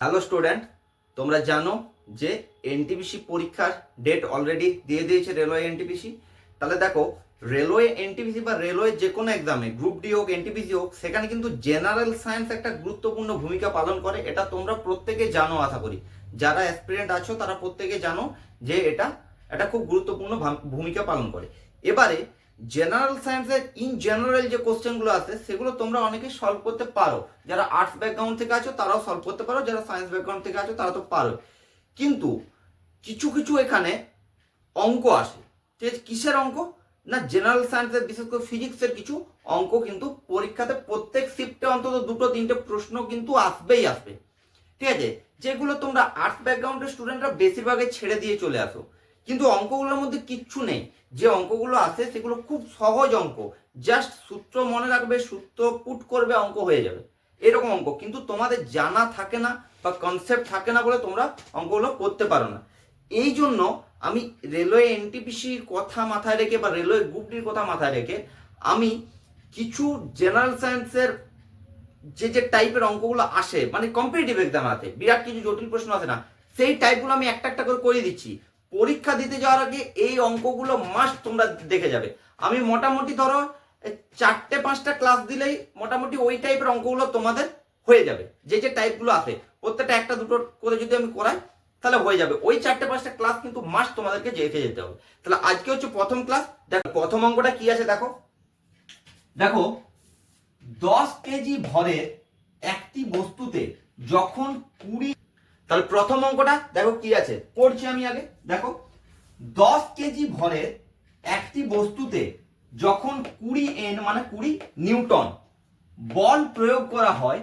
Hello student, তোমরা জানো যে এনটিপিসি পরীক্ষার ডেট অলরেডি দিয়ে দিয়েছে রেলওয়ে এনটিপিসি। তাহলে দেখো, রেলওয়ে এনটিপিসি বা রেলওয়ে যে কোনো এক্সামে গ্রুপ ডি হোক এনটিপিসি হোক, সেখানে কিন্তু জেনারেল সায়েন্স একটা গুরুত্বপূর্ণ ভূমিকা পালন করে। এটা তোমরা প্রত্যেকে জানো, আশা করি যারা অ্যাসপিরেন্ট আছো তারা প্রত্যেকে জানো যে এটা একটা খুব গুরুত্বপূর্ণ ভূমিকা পালন করে। এবারে জেনারেল সায়েন্সের ইন জেনারেল যে কোশ্চেনগুলো আছে সেগুলো তোমরা অনেকে সলভ করতে পারো। যারা আর্টস ব্যাকগ্রাউন্ড থেকে আছো তারাও সলভ করতে পারো, যারা সায়েন্স ব্যাকগ্রাউন্ড থেকে আছো তারা তো পারো। কিন্তু কিছু কিছু এখানে অঙ্ক আসে। ঠিক আছে, কিসের অঙ্ক? না, জেনারেল সায়েন্সের বিশেষ করে ফিজিক্সের কিছু অঙ্ক কিন্তু পরীক্ষাতে প্রত্যেক শিফটে অন্তত দুটো তিনটে প্রশ্ন কিন্তু আসবেই আসবে। ঠিক আছে, যেগুলো তোমরা আর্টস ব্যাকগ্রাউন্ডের স্টুডেন্টরা বেশিরভাগে ছেড়ে দিয়ে চলে আসো। কিন্তু অঙ্কগুলোর মধ্যে কিচ্ছু নেই, যে অঙ্কগুলো আছে সেগুলো খুব সহজ অঙ্ক। জাস্ট সূত্র মনে রাখবে, সূত্র পুট করবে, অঙ্ক হয়ে যাবে, এরকম অঙ্ক। কিন্তু তোমাদের জানা থাকে না বা কনসেপ্ট থাকে না বলে তোমরা অঙ্কগুলো করতে পারো না। এই জন্য আমি রেলওয়ে এনটিপিসির কথা মাথায় রেখে বা রেলওয়ে গ্রুপ ডির কথা মাথায় রেখে আমি কিছু জেনারেল সায়েন্সের যে যে টাইপের অঙ্কগুলো আসে, মানে কম্পিটিটিভ এক্সাম আছে, বিরাট কিছু জটিল প্রশ্ন আসে না, সেই টাইপগুলো আমি একটা একটা করে করিয়ে দিচ্ছি। পরীক্ষা দিতে যাওয়ার আগে এই অঙ্কগুলো মাস্ট তোমরা দেখে যাবে। আমি মোটামুটি ধরো 4-5টা ক্লাস দিলেই মোটামুটি ওই টাইপের অঙ্কগুলো তোমাদের হয়ে যাবে। যে যে টাইপগুলো আছে প্রত্যেকটা একটা দুটো করে যদি আমি করাই তাহলে হয়ে যাবে। ওই 4-5টা ক্লাস কিন্তু মাস্ট তোমাদেরকে দেখে যেতে হবে। তাহলে আজকে হচ্ছে প্রথম ক্লাস। দেখো প্রথম অঙ্কটা কি আছে, দেখো দেখো 10 কেজি ভরের একটি বস্তুতে যখন 20, তাহলে প্রথম অঙ্কটা দেখো কি আছে, পড়ছি আমি আগে। দেখো 10 কেজি ভরের একটি বস্তুতে যখন 20 N মানে 20 নিউটন বল প্রয়োগ করা হয়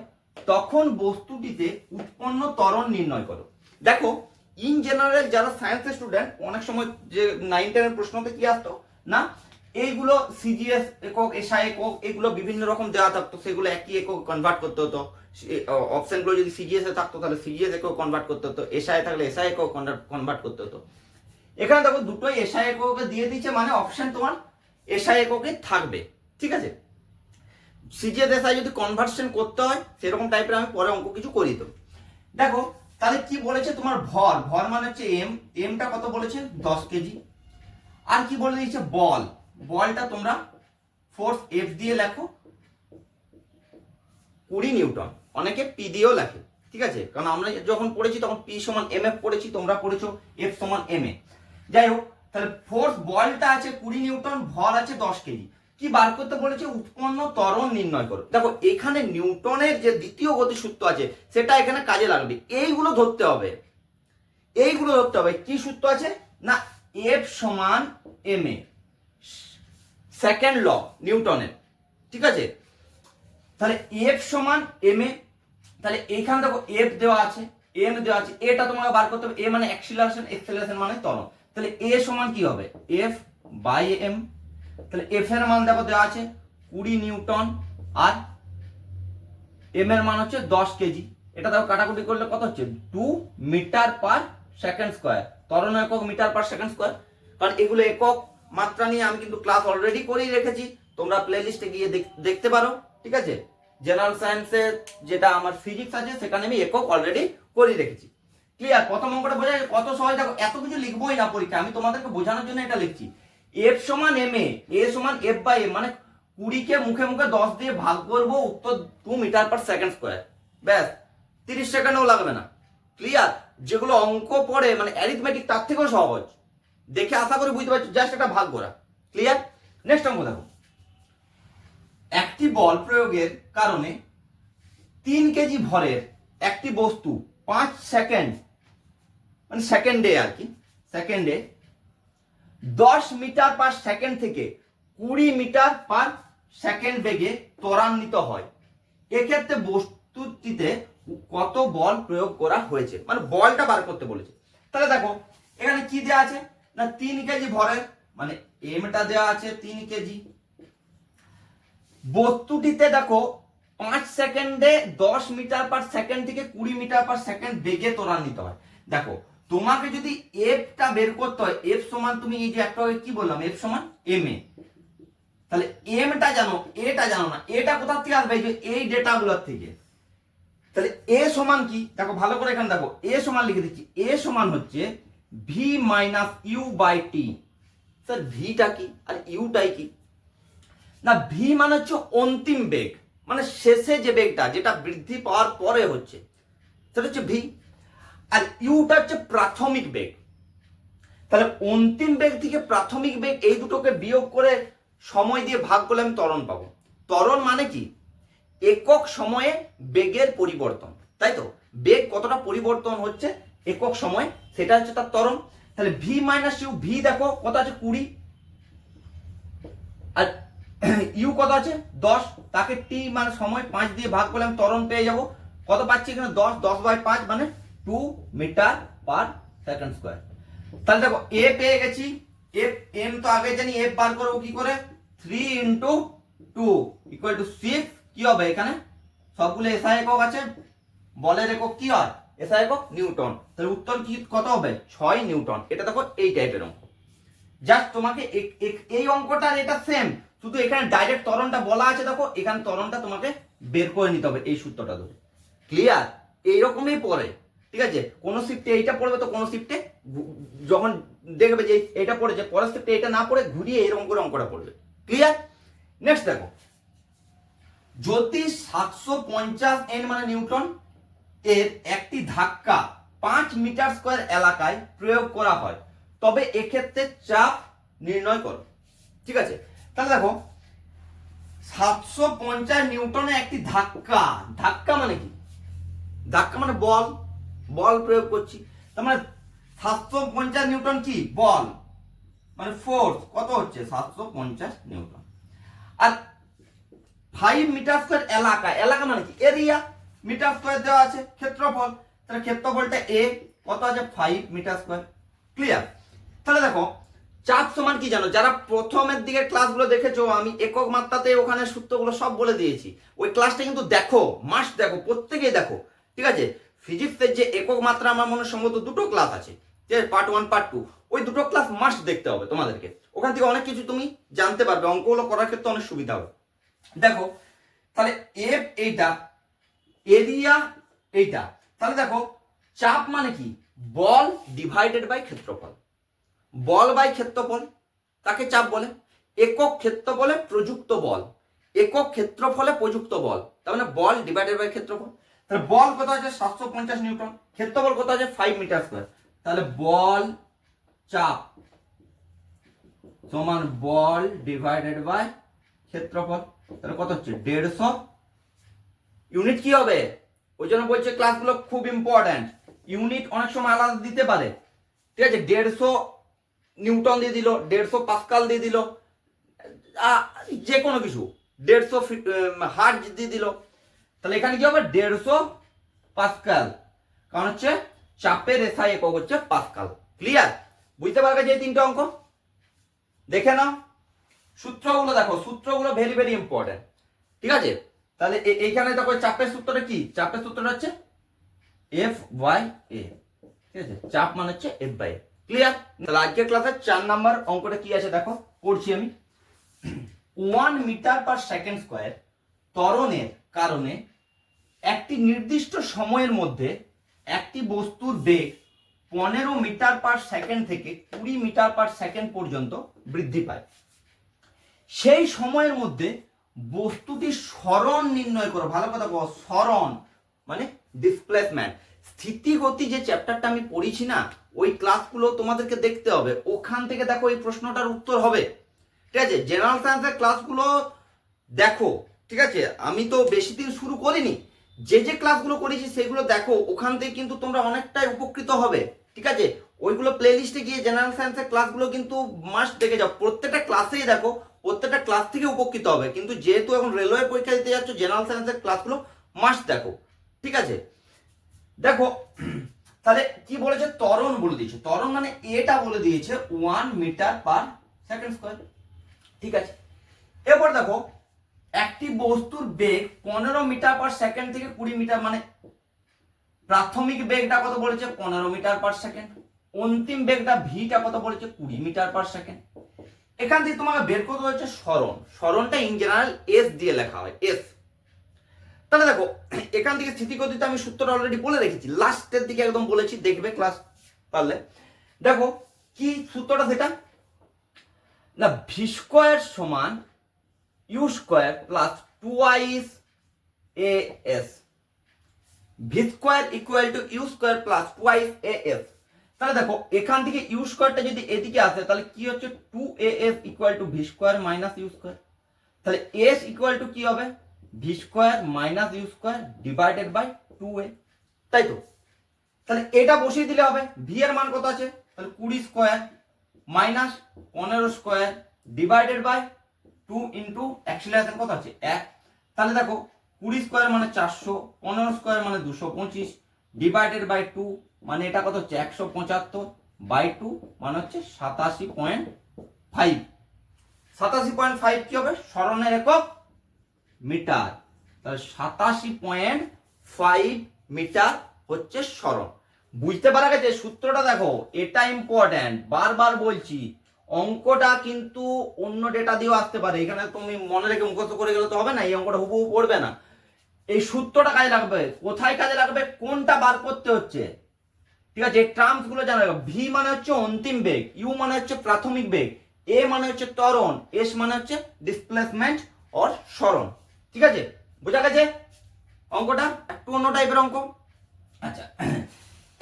তখন বস্তুটিতে উৎপন্ন ত্বরণ নির্ণয় করো। দেখো ইন জেনারেল যারা সায়েন্সের স্টুডেন্ট, অনেক সময় যে 9-10 প্রশ্নতে কি আসতো না, এইগুলো সিজিএস একক, এসআই একক, এগুলো বিভিন্ন রকম দেওয়া থাকতো, সেগুলো একই একক কনভার্ট করতে হতো। অপশনগুলো যদি সিজিএস এ থাকতো তাহলে সিজিএস একক কনভার্ট করতে হতো, এসআই থাকলে এসআই একক কনভার্ট করতে হতো। এখানে দেখো দুটোই এসআই এককে দিয়ে দিচ্ছে, মানে অপশন তোমার এসআই এককে থাকবে। ঠিক আছে, সিজিএস এসআই যদি কনভার্সন করতে হয় সেরকম টাইপের আমি পরে অঙ্ক কিছু করি। তো দেখো তাহলে কি বলেছে, তোমার ভর, ভর মানে হচ্ছে এম, এমটা কত বলেছে 10 কেজি। আর কি বলে দিয়েছে বল, বলটা তোমরা ফোর্স এফ দিয়ে লেখো 20 নিউটন, অনেকে পি দিয়েও লেখে। ঠিক আছে, কারণ আমরা যখন পড়েছি তখন পি সমান এম এফ পড়েছি, তোমরা পড়েছো এফ সমান এম এ। যাই হোক, তাহলে ফোর্স বলটা আছে 20 নিউটন, ভর আছে 10 কেজি। কি বার করতে বলেছে? উৎপন্ন ত্বরণ নির্ণয় করো। দেখো এখানে নিউটনের যে দ্বিতীয় গতিসূত্র আছে সেটা এখানে কাজে লাগবে, এইগুলো ধরতে হবে, এইগুলো ধরতে হবে। কি সূত্র আছে না, এফ সমান এম এ, সেকেন্ড ল নিউটনের। ঠিক আছে, তাহলে এফ সমান এম এ, তাহলে এইখানে দেখো এফ দেওয়া আছে, এম দেওয়া আছে, এটা তোমাকে বার করতে হবে। এ মানে অ্যাক্সিলারেশন, অ্যাক্সিলারেশন মানে ত্বরণ। তাহলে এ সমান কি হবে এফ বাই এম। তাহলে এফ এর মান দেখো দেওয়া আছে 20 নিউটন আর এম এর মান হচ্ছে 10 কেজি। এটা দেখো কাটাকুটি করলে কত হচ্ছে 2 মিটার পার সেকেন্ড স্কয়ার। ত্বরণ একক মিটার পার সেকেন্ড স্কয়ার। কারণ এগুলো একক মাত্রা নিয়ে আমি কিন্তু ক্লাস অলরেডি করেই রেখেছি, তোমরা প্লে লিস্টে গিয়ে দেখতে পারো। ঠিক আছে, জেনারেল সায়েন্সের যেটা আমার ফিজিক্স আছে সেখানে আমি একক অলরেডি করে রেখেছি। ক্লিয়ার? প্রথম অঙ্কটা বোঝা যায় কত সহজ। দেখো এত কিছু লিখবোই না পরীক্ষা, আমি তোমাদেরকে বোঝানোর জন্য এটা লিখছি। এফ সমান এম এ সমান এফ বাই এম, মানে 20 কে মুখে মুখে 10 দিয়ে ভাগ করবো, উত্তর 2 মিটার পার সেকেন্ড স্কয়ার। ব্যাস, 30 সেকেন্ডও লাগবে না। ক্লিয়ার? যেগুলো অঙ্ক পড়ে মানে অ্যারিথমেটিক তার থেকেও সহজ, দেখে আশা করি বুঝতে পারছো, জাস্ট একটা ভাগ করা। ক্লিয়ার? নেক্সট অঙ্ক দেখো, একটি বল প্রয়োগের কারণে 3 কেজি ভরের একটি বস্তু 5 সেকেন্ড মানে সেকেন্ডে আর কি, সেকেন্ডে 10 মিটার পার সেকেন্ড থেকে 20 মিটার পার সেকেন্ড বেগে ত্বরান্বিত হয়। এক্ষেত্রে বস্তুটিতে কত বল প্রয়োগ করা হয়েছে, মানে বলটা বার করতে বলেছে। তাহলে দেখো এখানে কি দেওয়া আছে না, 3 কেজি ভরের মানে এমটা দেওয়া আছে 3 কেজি, বস্তুটিতে দেখো 5 সেকেন্ডে 10 মিটার পার সেকেন্ড থেকে 20 মিটার পার সেকেন্ড বেগে ত্বরান্বিত হয়। দেখো তোমাকে যদি এফটা বের করতে হয়, এফ সমান তুমি এই যে একটা কি বললাম এফ সমান এম এ, তাহলে এমটা জানো, এটা জানো না, এটা কোথা থেকে আসবে? এই যে এই ডেটাগুলোর থেকে। তাহলে এ সমান কি, দেখো ভালো করে এখানে দেখো, এ সমান লিখে দিচ্ছি, এ সমান হচ্ছে v minus u by t. Sir ভিটা কি আর ইউটাই কি? না, ভি মানে হচ্ছে অন্তিম বেগ, মানে শেষে যে বেগটা যেটা বৃদ্ধি পাওয়ার পরে হচ্ছে সেটা হচ্ছে ভি, আর ইউটা হচ্ছে প্রাথমিক বেগ। তাহলে অন্তিম বেগ থেকে প্রাথমিক বেগ এই দুটোকে বিয়োগ করে সময় দিয়ে ভাগ করলে আমি ত্বরণ পাবো। ত্বরণ মানে কি? একক সময়ে বেগের পরিবর্তন, তাই তো? বেগ কতটা পরিবর্তন হচ্ছে একক সময়, সেটা হচ্ছে তার ত্বরণ। তাহলে ভি মাইনাস ইউ, ভি দেখো কত আছে 20, আর ইউ কত আছে 10, তাকে টি মানে সময় 5 দিয়ে ভাগ করলে আমি ত্বরণ পেয়ে যাব। কত পাচ্ছি এখানে 10, 10/5 মানে 2 মিটার পার সেকেন্ড স্কয়ার। তাহলে দেখো এ পেয়ে গেছি, এফ এম তো আগে জানি, এফ বার করবো কি করে, 3 × 2 = 6। কি হবে এখানে সবগুলো এসআই একক আছে, বলের একক কি হয় এসআই একক নিউটন। তাহলে উত্তর কি কত হবে 6 নিউটন। এটা দেখো এই টাইপের অঙ্ক, জাস্ট তোমাকে এই অঙ্কটা এটা সেম, শুধু এখানে ডাইরেক্ট ত্বরণটা বলা আছে, দেখো এখানে ত্বরণটা তোমাকে বের করে নিতে হবে এই সূত্রটা ধরে। ক্লিয়ার? এইরকমই পড়ে, ঠিক আছে? কোন শিফটে এইটা পড়বে তো কোন শিফটে যখন দেখবে যে এটা পড়েছে পরের শিফটে এটা না পড়ে ঘুরিয়ে এরকম করে অঙ্কটা পড়বে। ক্লিয়ার? নেক্সট দেখো, যদি 750 N মানে নিউটন এর একটি ধাক্কা 5 মিটার স্কয়ার এলাকায় প্রয়োগ করা হয়, তবে এক্ষেত্রে চাপ নির্ণয় করো। ঠিক আছে? তাহলে দেখো 750 নিউটনে একটি ধাক্কা, ধাক্কা মানে কি? ধাক্কা মানে বল, বল প্রয়োগ করছি। তার মানে 750 নিউটন কি বল, মানে ফোর্স কত হচ্ছে 750 নিউটন। আর 5 মিটার স্কয়ার এলাকা, এলাকা মানে কি এরিয়া, মিটার স্কয়ার দেওয়া আছে ক্ষেত্রফল, তাহলে ক্ষেত্রফলটা এ কত আছে 5 মিটার স্কয়ার। ক্লিয়ার? তাহলে দেখো চাপ সমান কি জানো, যারা প্রথমের দিকে ক্লাসগুলো দেখেছো আমি একক মাত্রাতে ওখানে সূত্রগুলো সব বলে দিয়েছি, ওই ক্লাসটা কিন্তু দেখো, মাস্ট দেখো, প্রত্যেকেই দেখো। ঠিক আছে? ফিজিক্সের যে একক মাত্রা আমার মনে সম্ভবত দুটো ক্লাস আছে, যে পার্ট 1 পার্ট 2, ওই দুটো ক্লাস মাস্ট দেখতে হবে তোমাদেরকে। ওখান থেকে অনেক কিছু তুমি জানতে পারবে, অঙ্কগুলো করার ক্ষেত্রে অনেক সুবিধা হবে। দেখো তাহলে এফ এইটা, এরিয়া এইটা, তাহলে দেখো চাপ মানে কি বল ডিভাইডেড বাই ক্ষেত্রফল, বল বাই ক্ষেত্রফল তাকে চাপ বলে। একক ক্ষেত্রফলে প্রযুক্ত বল, একক ক্ষেত্রফলে প্রযুক্ত বল, তার মানে বল ডিভাইডেড বাই ক্ষেত্রফল। তাহলে বল কত আছে 750 নিউটন, ক্ষেত্রফল কত আছে 5 মিটার স্কয়ার, তাহলে বল চাপ সমান বল ডিভাইডেড বাই ক্ষেত্রফল, তাহলে কত হচ্ছে 150। ইউনিট কি হবে, ওই জন্য বলছে ক্লাসগুলো খুব ইম্পর্টেন্ট, ইউনিট অনেক সময় আলাদা দিতে পারে। ঠিক আছে? 150 নিউটন দিয়ে দিল, 150 পাস্কাল দিয়ে দিল, যে কোনো কিছু 150 হার্জ দিয়ে দিল, তাহলে এখানে কি হবে 150 পাস্কাল, কারণ হচ্ছে চাপের এসআই একক হচ্ছে পাস্কাল। ক্লিয়ার? বুঝতে পারবে যে তিনটা অঙ্ক দেখে নাও। সূত্রগুলো দেখো, সূত্রগুলো ভেরি ভেরি ইম্পর্টেন্ট। ঠিক আছে? তাহলে এইখানে দেখো চাপের সূত্রটা কি, চাপের সূত্রটা হচ্ছে F/A। ঠিক আছে? চাপ মানে হচ্ছে F/A। ক্লিয়ার? তাহলে আজকের ক্লাসের 4 নাম্বার অঙ্কটা কি আছে দেখো, পড়ছি আমি। 1 মিটার পার সেকেন্ড স্কয়ার ত্বরণের কারণে একটি নির্দিষ্ট সময়ের মধ্যে একটি বস্তুর বেগ 15 মিটার পার সেকেন্ড থেকে 20 মিটার পার সেকেন্ড পর্যন্ত বৃদ্ধি পায়। সেই সময়ের মধ্যে বস্তুটির সরণ নির্ণয় করো। ভালো কথা বল, সরণ মানে ডিসপ্লেসমেন্ট। স্থিতিগতি যে চ্যাপ্টারটা আমি পড়িছি না, ওই ক্লাসগুলো তোমাদেরকে দেখতে হবে, ওখান থেকে দেখো এই প্রশ্নটার উত্তর হবে। ঠিক আছে? জেনারেল সায়েন্সের ক্লাসগুলো দেখো। ঠিক আছে? আমি তো বেশি দিন শুরু করিনি, যে যে ক্লাসগুলো করেছি সেগুলো দেখো, ওখান থেকে কিন্তু তোমরা অনেকটাই উপকৃত হবে। ঠিক আছে? ওইগুলো প্লে লিস্টে গিয়ে জেনারেল সায়েন্সের ক্লাসগুলো কিন্তু মাস্ট দেখে যাও, প্রত্যেকটা ক্লাসেই দেখো, প্রত্যেকটা ক্লাস থেকে উপকৃত হবে। কিন্তু যেহেতু এখন রেলওয়ে পরীক্ষা দিতে যাচ্ছ, জেনারেল সায়েন্সের ক্লাসগুলো মাস্ট দেখো। ঠিক আছে? দেখো তাহলে কি বলেছে, ত্বরণ বলে দিয়েছে, ত্বরণ মানে এটা বলে দিয়েছে 1 মিটার পার সেকেন্ড স্কয়ার। ঠিক আছে? এরপর দেখো একটি বস্তুর বেগ 15 মিটার পার সেকেন্ড থেকে 20 মিটার, মানে প্রাথমিক বেগটা কত বলেছে 15 মিটার পার সেকেন্ড, অন্তিম বেগটা ভিটা কত বলেছে 20 মিটার পার সেকেন্ড। এখান থেকে তোমাকে বের করতে হচ্ছে সরণ, সরণটা ইন জেনারেল এস দিয়ে লেখা হয়, এস। তাহলে দেখো এখান থেকে স্থিতিগতিতে আমি সূত্রটা অলরেডি বলে রেখেছি, লাস্টের দিকে একদম বলেছি, দেখবে ক্লাস পারলে। দেখো কি সূত্রটা, সেটা না ভি স্কোয়ার সমান u square plus 2 AS, v square equal to u square plus 2 AS। তাহলে দেখো এখান থেকে ইউ স্কোয়ারটা যদি এদিকে আসে তাহলে কি হচ্ছে 2AS equal to v square minus u square. তাহলে এস ইকুয়াল টু কি হবে, v square minus u square divided by 2a, তাই তো। তাহলে এটা বসিয়ে দিলে হবে, ভি এর মান কত আছে, তাহলে 20 square minus 15 square divided by 2 into acceleration কত আছে 1। তাহলে দেখো 20 স্কোয়ার মানে 400, 15 স্কোয়ার মানে 225 ডিভাইডেড বাই 2 মানে এটা কত হচ্ছে 175 বাই 2 মানে হচ্ছে 87.5। 87.5 কি হবে, স্মরণের একক মিটার। তাহলে 87.5 মিটার হচ্ছে স্মরণ। বুঝতে পারা গেছে সূত্রটা? দেখো এটা ইম্পর্টেন্ট, বারবার বলছি, অঙ্কটা কিন্তু অন্য ডেটা দিয়েও আসতে পারে, এখানে তুমি মনে রেখে মুখস্থ করে গেলে তো হবে না, এই অঙ্কটা হুবহু পড়বে না। এই সূত্রটা কাজে লাগবে, কোথায় কাজে লাগবে, কোনটা বার করতে হচ্ছে, ঠিক আছে। এই টার্মস গুলো জানা যাবে। ভি মানে হচ্ছে অন্তিম বেগ, ইউ মানে হচ্ছে প্রাথমিক বেগ, এ মানে হচ্ছে ত্বরণ, এস মানে হচ্ছে ডিসপ্লেসমেন্ট অর সরণ, ঠিক আছে। বোঝা গেছে অঙ্কটা? একটু অন্য টাইপের অঙ্ক। আচ্ছা,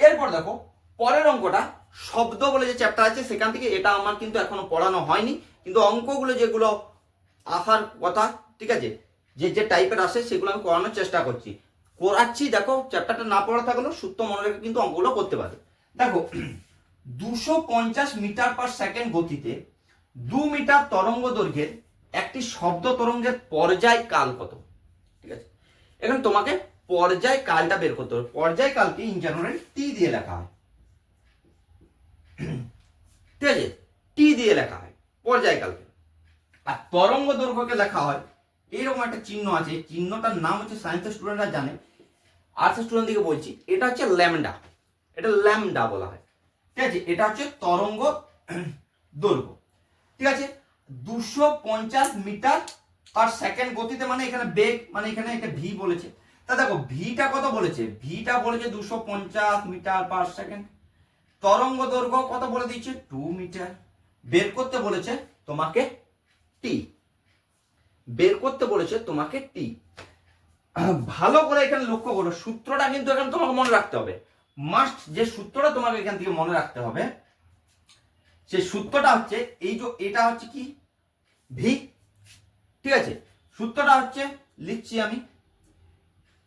এরপর দেখো পরের অঙ্কটা শব্দ বলে যে চ্যাপ্টার আছে সেখান থেকে, এটা আমার কিন্তু এখনো পড়ানো হয়নি, কিন্তু অঙ্কগুলো যেগুলো আসার কথা, ঠিক আছে, যে যে টাইপের আসে সেগুলো আমি করানোর চেষ্টা করাচ্ছি। দেখো চ্যাপ্টারটা না পড়া থাকলেও সূত্র মনে রেখে কিন্তু অঙ্কগুলো করতে পারবে। দেখো 250 মিটার পার সেকেন্ড গতিতে 2 মিটার তরঙ্গ দৈর্ঘ্যের একটি শব্দ তরঙ্গের পর্যায় কাল কত, ঠিক আছে। এখন তোমাকে পর্যায় কালটা বের করতে হবে। পর্যায় কালকে ইন জেনারেল টি দিয়ে লেখা হয়, ঠিক আছে, টি দিয়ে লেখা হয় পর্যায় কালকে। আর তরঙ্গ দৈর্ঘ্যকে লেখা হয় এইরকম একটা চিহ্ন আছে, চিহ্নটার নাম হচ্ছে, সায়েন্সের স্টুডেন্টরা জানে, আর্টসের স্টুডেন্ট দিকে বলছি, এটা হচ্ছে ল্যামডা, এটা ল্যামডা বলা হয়, ঠিক আছে। এটা হচ্ছে তরঙ্গ দৈর্ঘ্য, ঠিক আছে। 250 মিটার পার সেকেন্ড গতিতে মানে এখানে বেগ, মানে এখানে একটা ভি বলেছে। তা দেখো ভিটা কত বলেছে, ভিটা বলেছে 250 মিটার পার সেকেন্ড, তরঙ্গ দৈর্ঘ্য কত বলে দিচ্ছে 2 মিটার, বের করতে বলেছে তোমাকে টি, বের করতে বলেছে তোমাকে টি। ভালো করে এখানে লক্ষ্য করো, সূত্রটা কিন্তু এখানে তোমাকে মনে রাখতে হবে, মাস্ট। যে সূত্রটা তোমাকে এখান থেকে মনে রাখতে হবে সেই সূত্রটা হচ্ছে এই যে, এটা হচ্ছে কি ভি, ঠিক আছে। সূত্রটা হচ্ছে লিখছি আমি,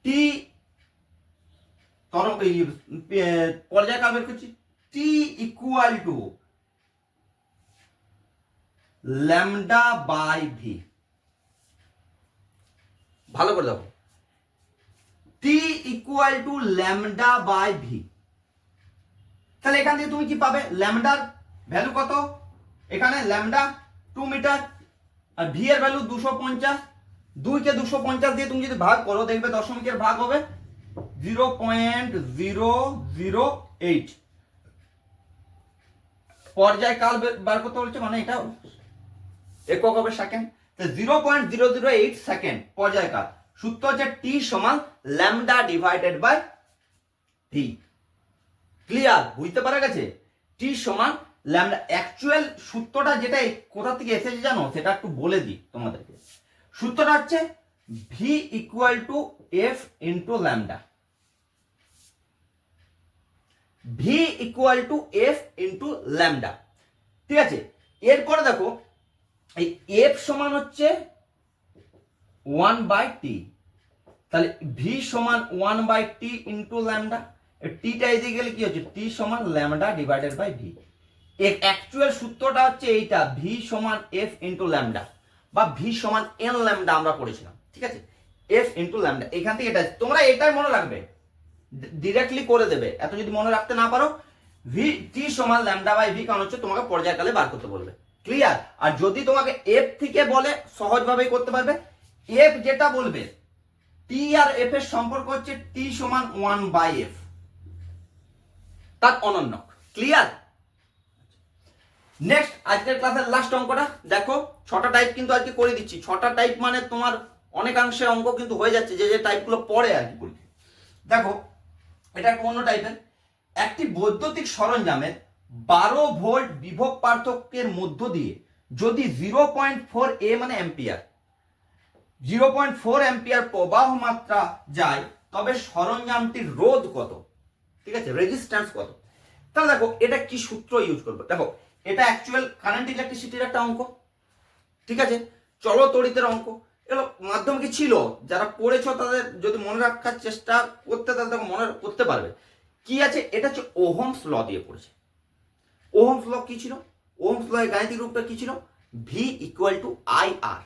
টি তরঙ্গ পর্যায় কাল বের করছি, t equal to lambda by v. ভালো করে দেখো, t equal to lambda by v. তাহলে এখান থেকে তুমি কি পাবে, ল্যামডার ভ্যালু কত, এখানে ল্যামডা 2 মিটার আর ভি এর ভ্যালু 250, 2 কে 250 দিয়ে তুমি যদি ভাগ করো দেখবে দশমিকের ভাগ হবে 0.008। পর্যায় কাল বার করতে বলছে, মানে এটা একক হবে সেকেন্ড, 0.008 সেকেন্ড পর্যায় কাল। সূত্র হচ্ছে টি সমান lambda divided by v. Clear? বুঝতে পারা গেছে? টি সমান ল্যামডা। অ্যাকচুয়াল সূত্রটা যেটা কোথা থেকে এসেছে জানো, সেটা একটু বলে দিই তোমাদেরকে। সূত্রটা হচ্ছে V equal two F into lambda, V equal two F into lambda, ঠিক আছে। এরপরে দেখো এই এফ সমান হচ্ছে 1 বাই টি, তাহলে ভি সমান 1 বাই টি ইন্টু ল্যামডা, টিটা এদিকে গেলে কি হচ্ছে, টি সমান lambda divided by v. Actual সূত্রটা হচ্ছে এইটা, ভি সমান এফ ইন্টু ল্যামডা বা ভি সমান এন ল্যামডা আমরা পড়েছিলাম, ঠিক আছে। এফ ইন্টু ল্যামডা, এখান থেকে এটা তোমরা এটাই মনে রাখবে, ডিরেক্টলি করে দেবে। এত যদি মনে রাখতে না পারো, ভি টি সমান ল্যামডা বাই ভি, কারণ হচ্ছে তোমাকে পর্যায়কালে বার করতে বলবে। ক্লিয়ার? আর যদি তোমাকে এফ থেকে বলে সহজভাবেই করতে পারবে। এফ যেটা বলবে, টি আর এফ এর সম্পর্ক হচ্ছে টি সমান 1 বাই এফ, তার অনন্য। ক্লিয়ার? নেক্সট আজকের ক্লাসের লাস্ট অঙ্কটা দেখো, 6টা টাইপ কিন্তু আজকে করে দিচ্ছি। 6টা টাইপ মানে তোমার অনেকাংশে অঙ্ক কিন্তু হয়ে যাচ্ছে যে যে টাইপগুলো পড়ে আর কি বলি। দেখো এটা একটা অন্য টাইপের। একটি বৈদ্যুতিক সরঞ্জামের 12 ভোল্ট বিভব পার্থক্যের মধ্য দিয়ে যদি 0.4 এ মানে অ্যাম্পিয়ার 0.4 অ্যাম্পিয়ার প্রবাহ মাত্রা যায় তবে সরঞ্জামটির রোধ কত, ঠিক আছে, রেজিস্ট্যান্স কত। তাহলে দেখো এটা কি সূত্র ইউজ করবো। দেখো এটা অ্যাকচুয়াল কারেন্ট ইলেকট্রিসিটির একটা অঙ্ক, ঠিক আছে, চলো তড়িতের অঙ্ক। এগুলো মাধ্যমিকে ছিল, যারা পড়েছো তাদের যদি মনে রাখার চেষ্টা করতে তাহলে দেখো মনে করতে পারবে। কি আছে, এটা হচ্ছে ওহমস ল দিয়ে পড়েছে। ওহমস ল কি ছিল, ওহমস ল এর গাণিতিক রূপটা কি ছিল, v equal to I R.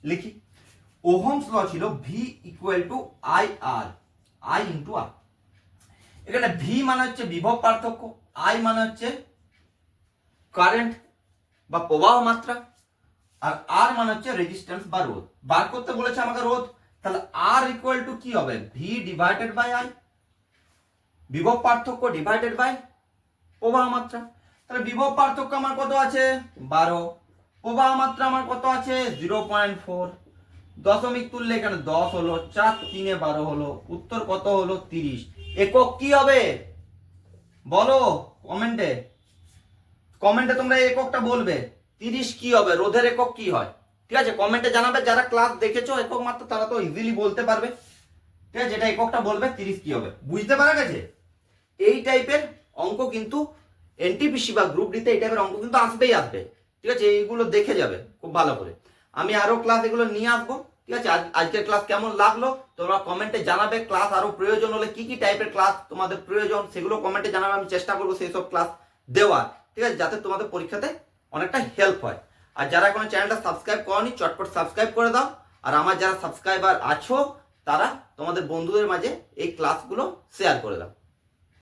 লিখি, ওহমস ল ছিল v equal to I R, I into R. এখানে ভি মানে হচ্ছে বিভব পার্থক্য, আই মানে হচ্ছে কারেন্ট বা প্রবাহ মাত্রা, আর আর মানে হচ্ছে রেজিস্ট্যান্স বা রোধ। বার করতে বলেছে আমাকে রোধ, তাহলে আর ইকুয়াল টু কি হবে, ভি ডিভাইডেড বাই আই, বিভব পার্থক্য ডিভাইডেড বাই প্রবাহ মাত্রা। তাহলে বিভব পার্থক্য আমার কত আছে 12, প্রবাহ মাত্রা আমার কত আছে 0.4, দশমিক তুললে এখানে 10 হলো, 4 3 12 হলো, উত্তর কত হলো 30। একক কি হবে বলো কমেন্টে, কমেন্টে তোমরা এককটা বলবে 30 কি হবে, রোধের একক কি হয়, ঠিক আছে, কমেন্টে জানাবে। যারা ক্লাস দেখেছো একক মাত্র তারা তো ইজিলি বলতে পারবে, ঠিক আছে, যেটা এককটা বলবে 30 কি হবে, বুঝতে পারা গেছে। এই টাইপের অঙ্ক কিন্তু এনটিপিসি বা গ্রুপ ডিতে এই টাইপের অঙ্ক কিন্তু আসবেই আসবে, ঠিক আছে, এইগুলো দেখে যাবে খুব ভালো করে। আমি আরো ক্লাস এগুলো নিয়ে আসবো, ঠিক আছে। আজকের ক্লাস কেমন লাগলো তোমরা কমেন্টে জানাবে। ক্লাস আরো প্রয়োজন হলে কি কি টাইপের ক্লাস তোমাদের প্রয়োজন সেগুলো কমেন্টে জানাবে, আমি চেষ্টা করবো সেই সব ক্লাস দেওয়ার, ঠিক আছে, যাতে তোমাদের পরীক্ষাতে অনেকটা হেল্প হয়। আর যারা এখনো চ্যানেলটা সাবস্ক্রাইব করনি চটপট সাবস্ক্রাইব করে দাও। আর আমার যারা সাবস্ক্রাইবার আছো তারা তোমাদের বন্ধুদের মাঝে এই ক্লাসগুলো শেয়ার করে দাও।